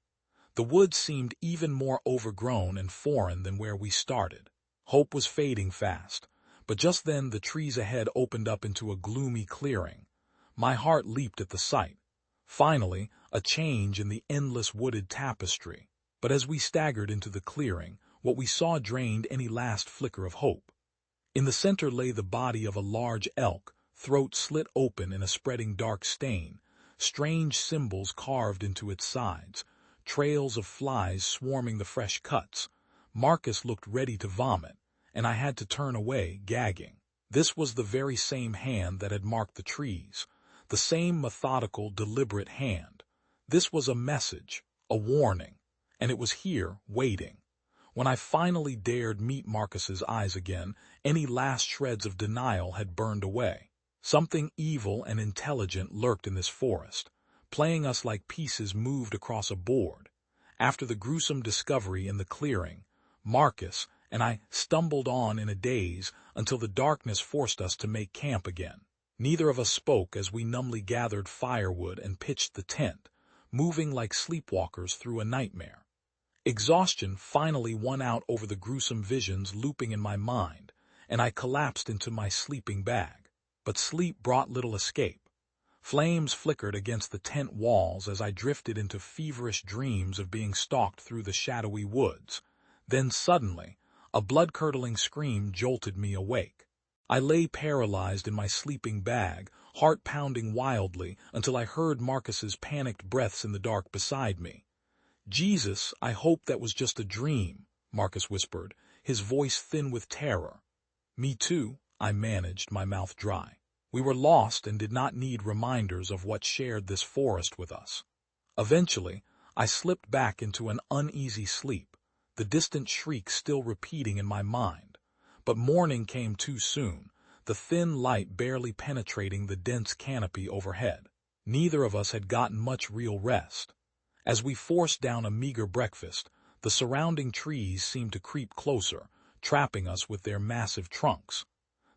The woods seemed even more overgrown and foreign than where we started. Hope was fading fast, but just then the trees ahead opened up into a gloomy clearing. My heart leaped at the sight. Finally, a change in the endless wooded tapestry. But as we staggered into the clearing, what we saw drained any last flicker of hope. In the center lay the body of a large elk, throat slit open in a spreading dark stain, strange symbols carved into its sides, trails of flies swarming the fresh cuts. Marcus looked ready to vomit, and I had to turn away, gagging. This was the very same hand that had marked the trees, the same methodical, deliberate hand. This was a message, a warning, and it was here, waiting. When I finally dared meet Marcus's eyes again, any last shreds of denial had burned away. Something evil and intelligent lurked in this forest, playing us like pieces moved across a board. After the gruesome discovery in the clearing, Marcus and I stumbled on in a daze until the darkness forced us to make camp again. Neither of us spoke as we numbly gathered firewood and pitched the tent, moving like sleepwalkers through a nightmare. Exhaustion finally won out over the gruesome visions looping in my mind, and I collapsed into my sleeping bag. But sleep brought little escape. Flames flickered against the tent walls as I drifted into feverish dreams of being stalked through the shadowy woods. Then suddenly, a blood-curdling scream jolted me awake. I lay paralyzed in my sleeping bag, heart pounding wildly until I heard Marcus's panicked breaths in the dark beside me. "Jesus, I hope that was just a dream," Marcus whispered, his voice thin with terror. "Me too," I managed, my mouth dry. We were lost and did not need reminders of what shared this forest with us. Eventually, I slipped back into an uneasy sleep, the distant shriek still repeating in my mind. But morning came too soon, the thin light barely penetrating the dense canopy overhead. Neither of us had gotten much real rest. As we forced down a meager breakfast, the surrounding trees seemed to creep closer, trapping us with their massive trunks.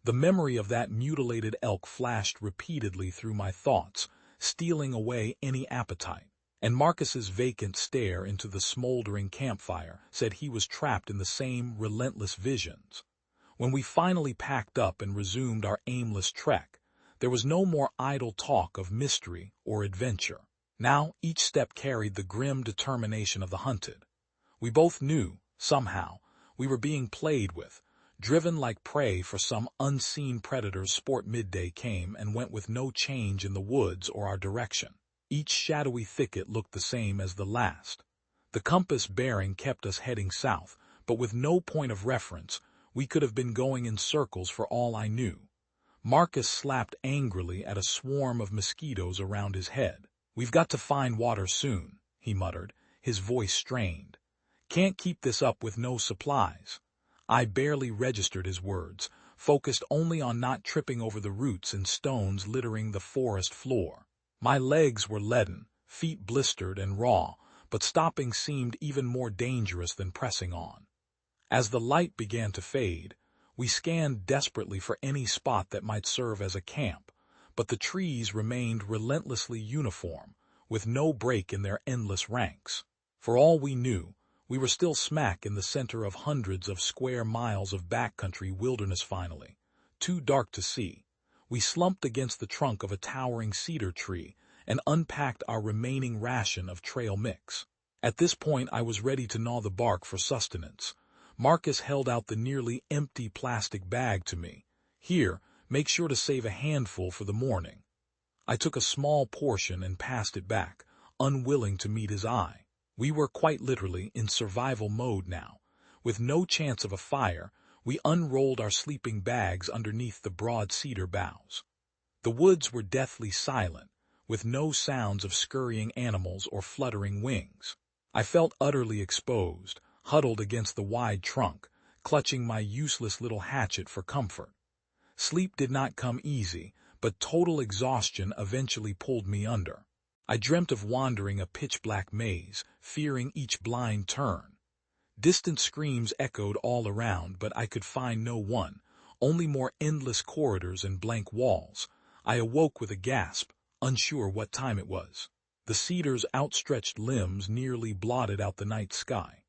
The memory of that mutilated elk flashed repeatedly through my thoughts, stealing away any appetite. And Marcus's vacant stare into the smoldering campfire said he was trapped in the same relentless visions. When we finally packed up and resumed our aimless trek, there was no more idle talk of mystery or adventure. Now each step carried the grim determination of the hunted. We both knew, somehow, we were being played with, driven like prey for some unseen predator's sport. Midday came and went with no change in the woods or our direction. Each shadowy thicket looked the same as the last. The compass bearing kept us heading south, but with no point of reference, we could have been going in circles for all I knew. Marcus slapped angrily at a swarm of mosquitoes around his head. "We've got to find water soon," he muttered, his voice strained. "Can't keep this up with no supplies." I barely registered his words, focused only on not tripping over the roots and stones littering the forest floor. My legs were leaden, feet blistered and raw, but stopping seemed even more dangerous than pressing on. As the light began to fade, we scanned desperately for any spot that might serve as a camp, but the trees remained relentlessly uniform, with no break in their endless ranks. For all we knew, we were still smack in the center of hundreds of square miles of backcountry wilderness. Finally, too dark to see, we slumped against the trunk of a towering cedar tree and unpacked our remaining ration of trail mix. At this point I was ready to gnaw the bark for sustenance. Marcus held out the nearly empty plastic bag to me. "Here, make sure to save a handful for the morning." I took a small portion and passed it back, unwilling to meet his eye. We were quite literally in survival mode now. With no chance of a fire, we unrolled our sleeping bags underneath the broad cedar boughs. The woods were deathly silent, with no sounds of scurrying animals or fluttering wings. I felt utterly exposed, huddled against the wide trunk, clutching my useless little hatchet for comfort. Sleep did not come easy, but total exhaustion eventually pulled me under. I dreamt of wandering a pitch-black maze, fearing each blind turn. Distant screams echoed all around, but I could find no one, only more endless corridors and blank walls. I awoke with a gasp, unsure what time it was. The cedar's outstretched limbs nearly blotted out the night sky.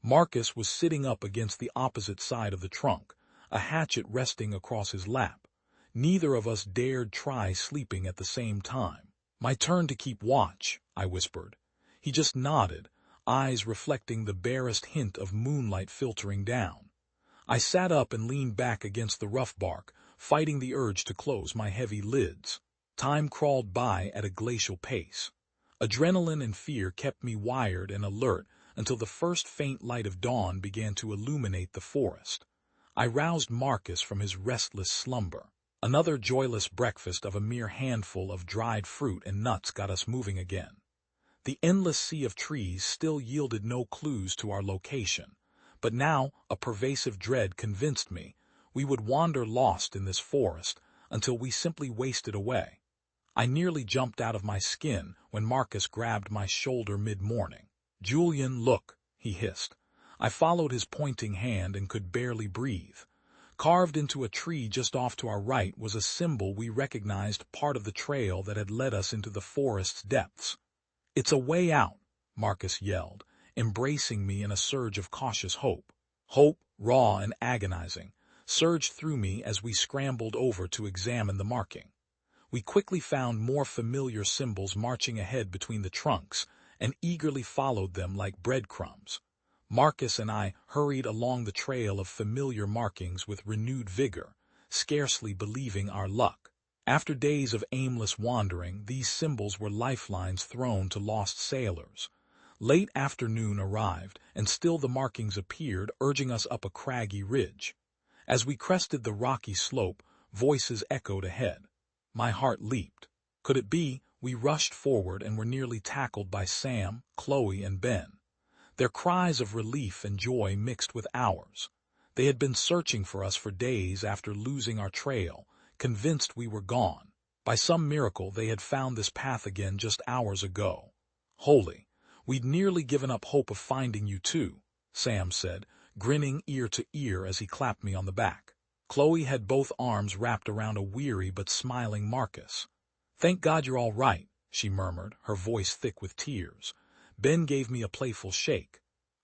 Marcus was sitting up against the opposite side of the trunk, a hatchet resting across his lap. Neither of us dared try sleeping at the same time. "My turn to keep watch," I whispered. He just nodded, eyes reflecting the barest hint of moonlight filtering down. I sat up and leaned back against the rough bark, fighting the urge to close my heavy lids. Time crawled by at a glacial pace. Adrenaline and fear kept me wired and alert until the first faint light of dawn began to illuminate the forest. I roused Marcus from his restless slumber. Another joyless breakfast of a mere handful of dried fruit and nuts got us moving again. The endless sea of trees still yielded no clues to our location, but now a pervasive dread convinced me we would wander lost in this forest until we simply wasted away. I nearly jumped out of my skin when Marcus grabbed my shoulder mid-morning. "Julian, look," he hissed. I followed his pointing hand and could barely breathe. Carved into a tree just off to our right was a symbol we recognized, part of the trail that had led us into the forest's depths. "It's a way out," Marcus yelled, embracing me in a surge of cautious hope. Hope, raw and agonizing, surged through me as we scrambled over to examine the marking. We quickly found more familiar symbols marching ahead between the trunks, and eagerly followed them like breadcrumbs. Marcus and I hurried along the trail of familiar markings with renewed vigor, scarcely believing our luck. After days of aimless wandering, these symbols were lifelines thrown to lost sailors. Late afternoon arrived, and still the markings appeared, urging us up a craggy ridge. As we crested the rocky slope, voices echoed ahead. My heart leaped. Could it be? We rushed forward and were nearly tackled by Sam, Chloe, and Ben. Their cries of relief and joy mixed with ours. They had been searching for us for days after losing our trail, convinced we were gone. By some miracle, they had found this path again just hours ago. "Holy, we'd nearly given up hope of finding you too," Sam said, grinning ear to ear as he clapped me on the back. Chloe had both arms wrapped around a weary but smiling Marcus. "Thank God you're all right," she murmured, her voice thick with tears. Ben gave me a playful shake.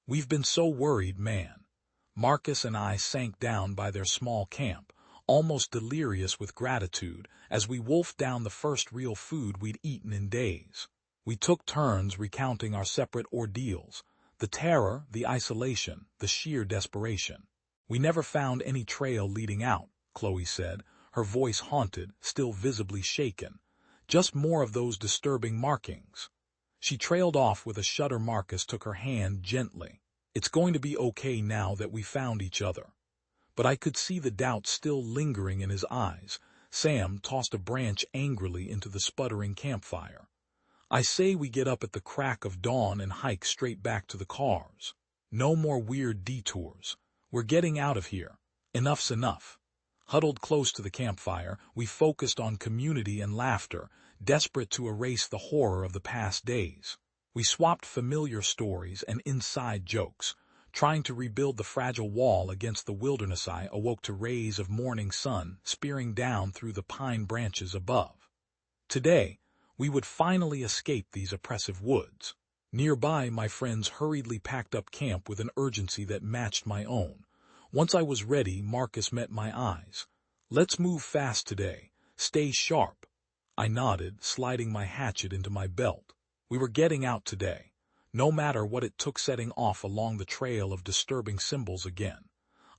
"We've been so worried, man." Marcus and I sank down by their small camp, almost delirious with gratitude, as we wolfed down the first real food we'd eaten in days. We took turns recounting our separate ordeals, the terror, the isolation, the sheer desperation. "We never found any trail leading out," Chloe said, her voice haunted, still visibly shaken. "Just more of those disturbing markings." She trailed off with a shudder. Marcus took her hand gently. "It's going to be okay now that we found each other." But I could see the doubt still lingering in his eyes. Sam tossed a branch angrily into the sputtering campfire. "I say we get up at the crack of dawn and hike straight back to the cars. No more weird detours. We're getting out of here. Enough's enough." Huddled close to the campfire, we focused on community and laughter, desperate to erase the horror of the past days. We swapped familiar stories and inside jokes, trying to rebuild the fragile wall against the wilderness. I awoke to rays of morning sun spearing down through the pine branches above. Today, we would finally escape these oppressive woods. Nearby, my friends hurriedly packed up camp with an urgency that matched my own. Once I was ready, Marcus met my eyes. "Let's move fast today. Stay sharp." I nodded, sliding my hatchet into my belt. We were getting out today, no matter what it took. Setting off along the trail of disturbing symbols again.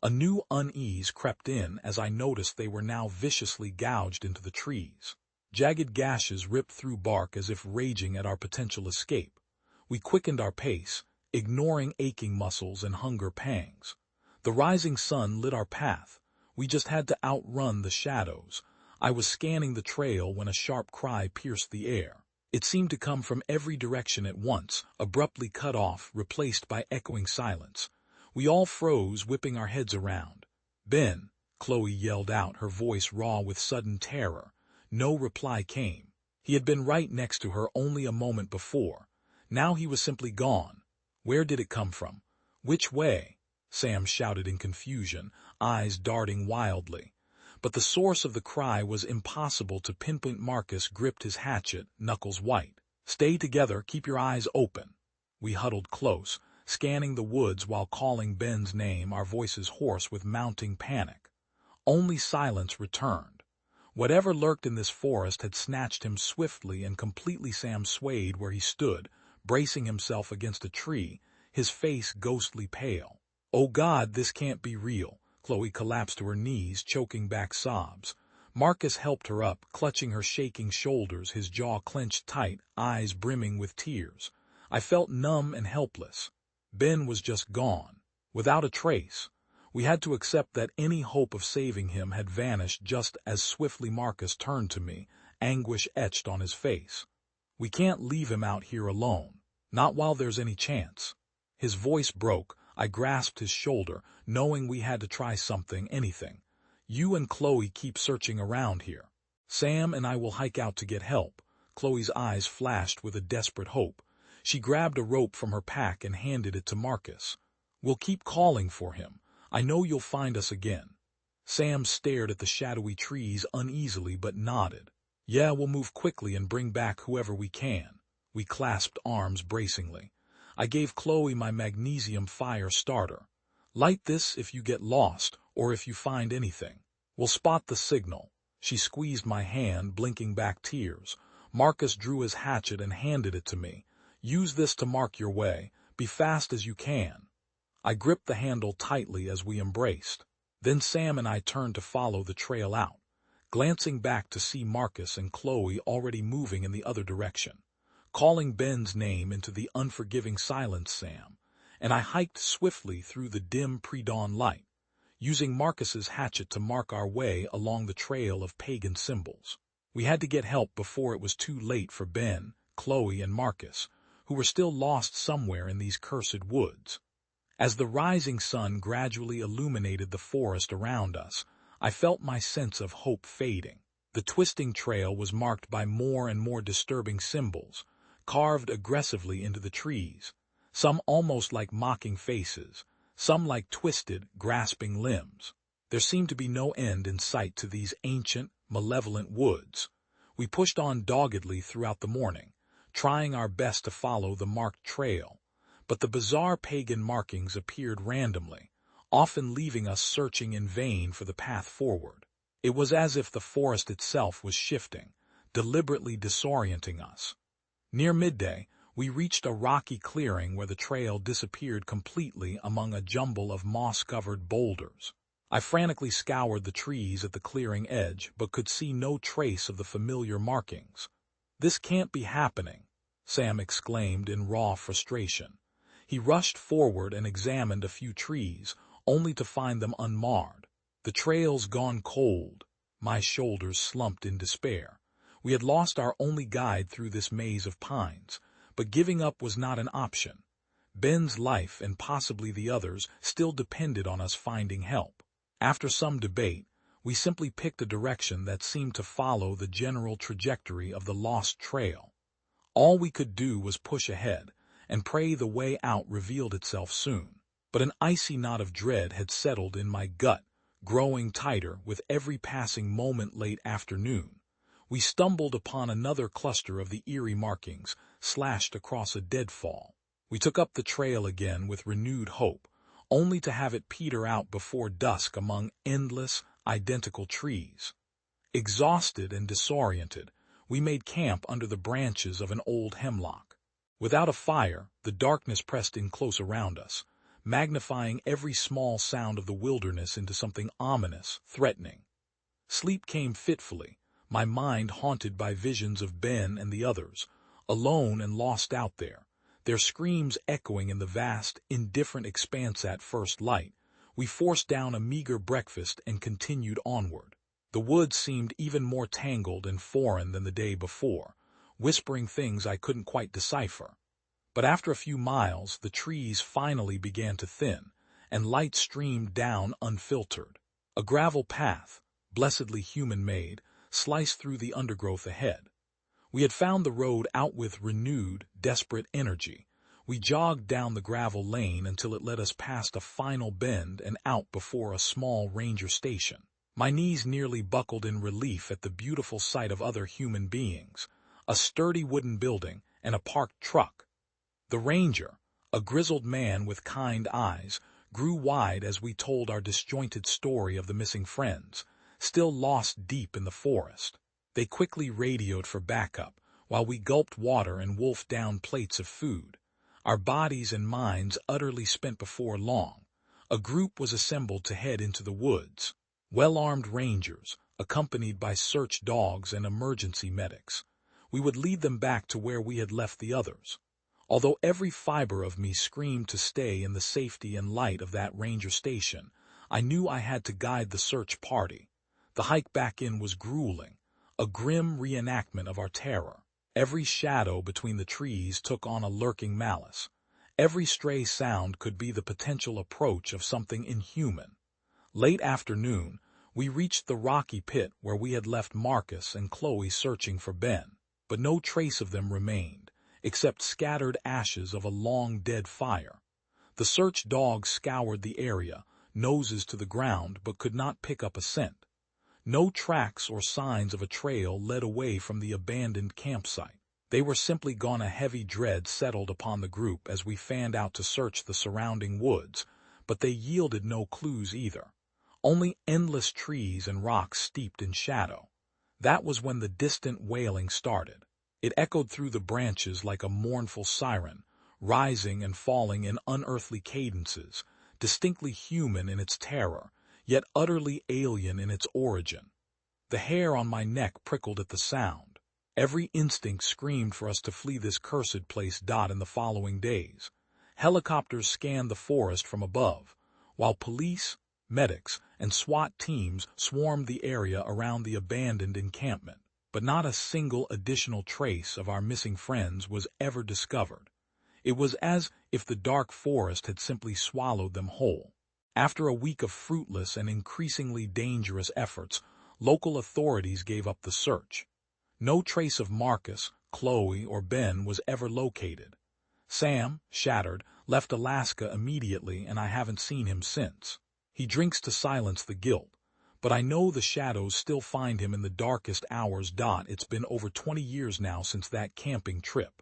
A new unease crept in as I noticed they were now viciously gouged into the trees. Jagged gashes ripped through bark as if raging at our potential escape. We quickened our pace, ignoring aching muscles and hunger pangs. The rising sun lit our path. We just had to outrun the shadows. I was scanning the trail when a sharp cry pierced the air. It seemed to come from every direction at once, abruptly cut off, replaced by echoing silence. We all froze, whipping our heads around. "Ben!" Chloe yelled out, her voice raw with sudden terror. No reply came. He had been right next to her only a moment before. Now he was simply gone. Where did it come from? Which way? Sam shouted in confusion, eyes darting wildly. But the source of the cry was impossible to pinpoint. Marcus gripped his hatchet, knuckles white. "Stay together, keep your eyes open." We huddled close, scanning the woods while calling Ben's name, our voices hoarse with mounting panic. Only silence returned. Whatever lurked in this forest had snatched him swiftly and completely. Sam swayed where he stood, bracing himself against a tree, his face ghostly pale. "Oh God, this can't be real." Chloe collapsed to her knees, choking back sobs. Marcus helped her up, clutching her shaking shoulders, his jaw clenched tight, eyes brimming with tears. I felt numb and helpless. Ben was just gone, without a trace. We had to accept that any hope of saving him had vanished just as swiftly. Marcus turned to me, anguish etched on his face. "We can't leave him out here alone. Not while there's any chance." His voice broke. I grasped his shoulder, knowing we had to try something, anything. "You and Chloe keep searching around here." Sam and I will hike out to get help. Chloe's eyes flashed with a desperate hope. She grabbed a rope from her pack and handed it to Marcus. We'll keep calling for him. I know you'll find us again. Sam stared at the shadowy trees uneasily but nodded. Yeah, we'll move quickly and bring back whoever we can. We clasped arms bracingly. I gave Chloe my magnesium fire starter. Light this if you get lost or if you find anything. We'll spot the signal. She squeezed my hand, blinking back tears. Marcus drew his hatchet and handed it to me. Use this to mark your way. Be fast as you can. I gripped the handle tightly as we embraced. Then Sam and I turned to follow the trail out, glancing back to see Marcus and Chloe already moving in the other direction. Calling Ben's name into the unforgiving silence, Sam, and I hiked swiftly through the dim pre-dawn light, using Marcus's hatchet to mark our way along the trail of pagan symbols. We had to get help before it was too late for Ben, Chloe, and Marcus, who were still lost somewhere in these cursed woods. As the rising sun gradually illuminated the forest around us, I felt my sense of hope fading. The twisting trail was marked by more and more disturbing symbols, carved aggressively into the trees, some almost like mocking faces, some like twisted, grasping limbs. There seemed to be no end in sight to these ancient, malevolent woods. We pushed on doggedly throughout the morning, trying our best to follow the marked trail, but the bizarre pagan markings appeared randomly, often leaving us searching in vain for the path forward. It was as if the forest itself was shifting, deliberately disorienting us. Near midday, we reached a rocky clearing where the trail disappeared completely among a jumble of moss-covered boulders. I frantically scoured the trees at the clearing edge, but could see no trace of the familiar markings. "This can't be happening," Sam exclaimed in raw frustration. He rushed forward and examined a few trees, only to find them unmarred. The trail's gone cold. My shoulders slumped in despair. We had lost our only guide through this maze of pines, but giving up was not an option. Ben's life and possibly the others still depended on us finding help. After some debate, we simply picked a direction that seemed to follow the general trajectory of the lost trail. All we could do was push ahead and pray the way out revealed itself soon. But an icy knot of dread had settled in my gut, growing tighter with every passing moment. Late afternoon, we stumbled upon another cluster of the eerie markings slashed across a deadfall. We took up the trail again with renewed hope, only to have it peter out before dusk among endless, identical trees. Exhausted and disoriented, we made camp under the branches of an old hemlock. Without a fire, the darkness pressed in close around us, magnifying every small sound of the wilderness into something ominous, threatening. Sleep came fitfully, my mind haunted by visions of Ben and the others, alone and lost out there, their screams echoing in the vast, indifferent expanse. At first light, we forced down a meager breakfast and continued onward. The woods seemed even more tangled and foreign than the day before, whispering things I couldn't quite decipher. But after a few miles, the trees finally began to thin, and light streamed down unfiltered. A gravel path, blessedly human-made, sliced through the undergrowth ahead. We had found the road out with renewed, desperate energy. We jogged down the gravel lane until it led us past a final bend and out before a small ranger station. My knees nearly buckled in relief at the beautiful sight of other human beings, a sturdy wooden building, and a parked truck. The ranger, a grizzled man with kind eyes, grew wide as we told our disjointed story of the missing friends, still lost deep in the forest. They quickly radioed for backup, while we gulped water and wolfed down plates of food. Our bodies and minds utterly spent. Before long, a group was assembled to head into the woods. Well-armed rangers, accompanied by search dogs and emergency medics. We would lead them back to where we had left the others. Although every fiber of me screamed to stay in the safety and light of that ranger station, I knew I had to guide the search party. The hike back in was grueling, a grim reenactment of our terror. Every shadow between the trees took on a lurking malice. Every stray sound could be the potential approach of something inhuman. Late afternoon, We reached the rocky pit where we had left Marcus and Chloe searching for Ben, but no trace of them remained, except scattered ashes of a long-dead fire. The search dogs scoured the area, noses to the ground, but could not pick up a scent. No tracks or signs of a trail led away from the abandoned campsite. They were simply gone. A heavy dread settled upon the group as we fanned out to search the surrounding woods, but they yielded no clues either. Only endless trees and rocks steeped in shadow. That was when the distant wailing started. It echoed through the branches like a mournful siren, rising and falling in unearthly cadences, distinctly human in its terror, yet utterly alien in its origin. The hair on my neck prickled at the sound. Every instinct screamed for us to flee this cursed place. In the following days, helicopters scanned the forest from above, while police, medics, and SWAT teams swarmed the area around the abandoned encampment. But not a single additional trace of our missing friends was ever discovered. It was as if the dark forest had simply swallowed them whole. After a week of fruitless and increasingly dangerous efforts, local authorities gave up the search. No trace of Marcus, Chloe, or Ben was ever located. Sam, shattered, left Alaska immediately, and I haven't seen him since. He drinks to silence the guilt, but I know the shadows still find him in the darkest hours. It's been over 20 years now since that camping trip.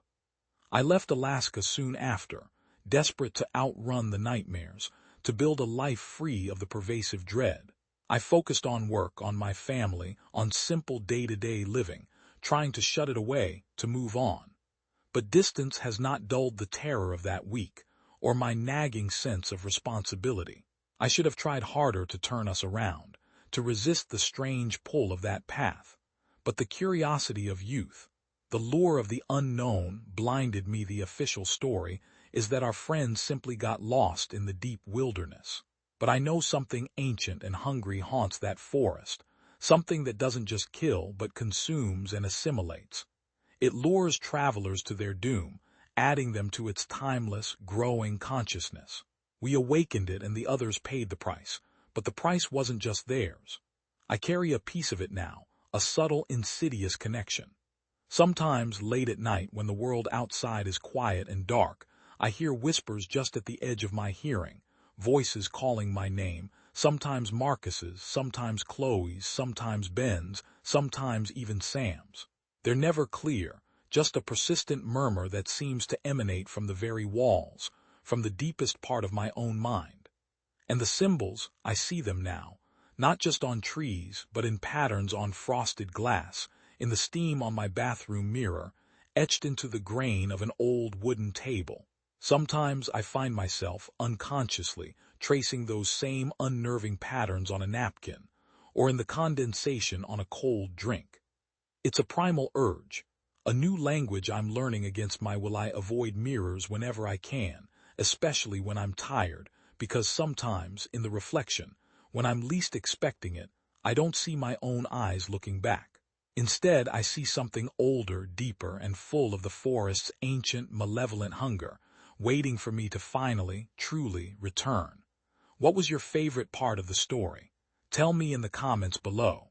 I left Alaska soon after, desperate to outrun the nightmares, to build a life free of the pervasive dread. I focused on work, on my family, on simple day-to-day living, trying to shut it away, to move on. But distance has not dulled the terror of that week, or my nagging sense of responsibility. I should have tried harder to turn us around, to resist the strange pull of that path. But the curiosity of youth, the lure of the unknown, blinded me. The official story is that our friends simply got lost in the deep wilderness. But I know something ancient and hungry haunts that forest, something that doesn't just kill but consumes and assimilates. It lures travelers to their doom, adding them to its timeless, growing consciousness. We awakened it and the others paid the price, but the price wasn't just theirs. I carry a piece of it now, a subtle, insidious connection. Sometimes, late at night, when the world outside is quiet and dark, I hear whispers just at the edge of my hearing, voices calling my name, sometimes Marcus's, sometimes Chloe's, sometimes Ben's, sometimes even Sam's. They're never clear, just a persistent murmur that seems to emanate from the very walls, from the deepest part of my own mind. And the symbols, I see them now, not just on trees, but in patterns on frosted glass, in the steam on my bathroom mirror, etched into the grain of an old wooden table. Sometimes I find myself, unconsciously, tracing those same unnerving patterns on a napkin, or in the condensation on a cold drink. It's a primal urge, a new language I'm learning against my will. I avoid mirrors whenever I can, especially when I'm tired, because sometimes, in the reflection, when I'm least expecting it, I don't see my own eyes looking back. Instead, I see something older, deeper, and full of the forest's ancient, malevolent hunger, waiting for me to finally, truly return. What was your favorite part of the story? Tell me in the comments below.